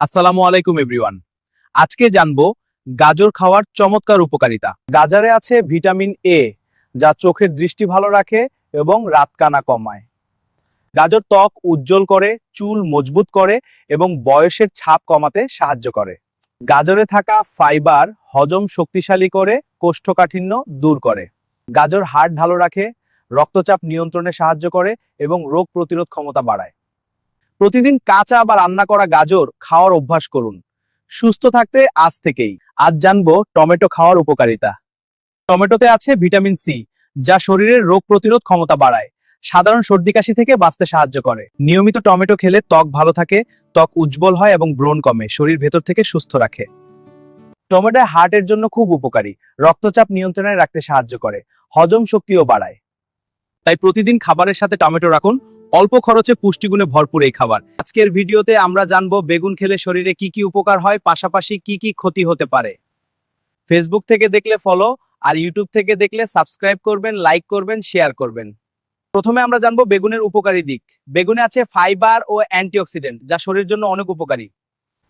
আসসালামু আলাইকুম এভরিওয়ান। আজকে জানবো গাজর খাওয়ার চমৎকার উপকারিতা। গাজরে আছে ভিটামিন এ, যা চোখের দৃষ্টি ভালো রাখে এবং রাতকানা কমায়। গাজর ত্বক উজ্জ্বল করে, চুল মজবুত করে এবং বয়সের ছাপ কমাতে সাহায্য করে। গাজরে থাকা ফাইবার হজম শক্তিশালী করে, কোষ্ঠকাঠিন্য দূর করে। গাজর হার্ট ভালো রাখে, রক্তচাপ নিয়ন্ত্রণে সাহায্য করে এবং রোগ প্রতিরোধ ক্ষমতা বাড়ায়। প্রতিদিন কাঁচা বা রান্না করা গাজর খাওয়ার অভ্যাস করুন সুস্থ থাকতে আজ থেকেই। আজ জানবো টমেটো খাওয়ার উপকারিতা। টমেটোতে আছে ভিটামিন সি, যা শরীরের রোগ প্রতিরোধ ক্ষমতা বাড়ায়, সাধারণ সর্দি কাশি থেকে বাঁচতে সাহায্য করে। নিয়মিত টমেটো খেলে ত্বক ভালো থাকে, ত্বক উজ্জ্বল হয় এবং ব্রণ কমে, শরীর ভেতর থেকে সুস্থ রাখে। টমেটো হার্টের জন্য খুব উপকারী, রক্তচাপ নিয়ন্ত্রণে রাখতে সাহায্য করে, হজম শক্তিও বাড়ায়। তাই প্রতিদিন খাবারের সাথে টমেটো রাখুন। অল্প খরচে পুষ্টিগুণে ভরপুর এই খাবার। আজকের ভিডিওতে আমরা জানবো বেগুন খেলে শরীরে কি কি উপকার হয়, পাশাপাশি কি কি ক্ষতি হতে পারে। ফেসবুক থেকে দেখলে ফলো, আর ইউটিউব থেকে দেখলে সাবস্ক্রাইব করবেন, লাইক করবেন, শেয়ার করবেন। প্রথমে আমরা জানবো বেগুনের উপকারী দিক। বেগুনে আছে ফাইবার ও অ্যান্টিঅক্সিডেন্ট, যা শরীরের জন্য অনেক উপকারী।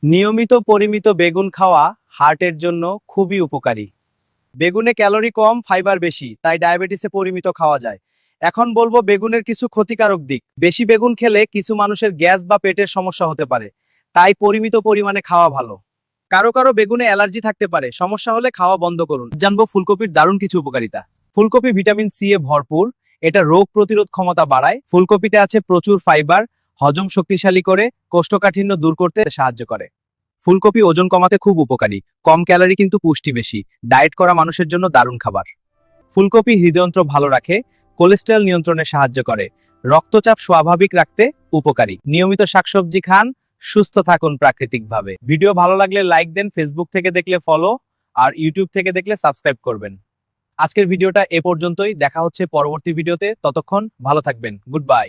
নিয়মিত পরিমিত বেগুন খাওয়া হার্টের জন্য খুবই উপকারী। বেগুনে ক্যালোরি কম, ফাইবার বেশি, তাই ডায়াবেটিসে পরিমিত খাওয়া যায়। এখন বলবো বেগুনের কিছু ক্ষতিকারক দিক। বেশি বেগুন খেলে কিছু মানুষের গ্যাস বা পেটের সমস্যা হতে পারে, তাই পরিমিত পরিমাণে খাওয়া ভালো। কারো কারো বেগুনে অ্যালার্জি থাকতে পারে, সমস্যা হলে খাওয়া বন্ধ করুন। জানবো ফুলকপির দারুণ কিছু উপকারিতা। ফুলকপি ভিটামিন সি এ ভরপুর, এটা রোগ প্রতিরোধ ক্ষমতা বাড়ায়। ফুলকপিতে আছে প্রচুর ফাইবার, হজম শক্তিশালী করে, কোষ্ঠকাঠিন্য দূর করতে সাহায্য করে। ফুলকপি ওজন কমাতে খুব উপকারী, কম ক্যালোরি কিন্তু পুষ্টি বেশি, ডায়েট করা মানুষের জন্য দারুণ খাবার। ফুলকপি হৃদযন্ত্র ভালো রাখে, কোলেস্টেরল নিয়ন্ত্রণে সাহায্য করে, রক্তচাপ স্বাভাবিক রাখতে উপকারী। নিয়মিত শাকসবজি খান, সুস্থ থাকুন প্রাকৃতিকভাবে। ভিডিও ভালো লাগলে লাইক দেন, ফেসবুক থেকে দেখলে ফলো, আর ইউটিউব থেকে দেখলে সাবস্ক্রাইব করবেন। আজকের ভিডিওটা এ পর্যন্তই, দেখা হচ্ছে পরবর্তী ভিডিওতে। ততক্ষণ ভালো থাকবেন, গুড বাই।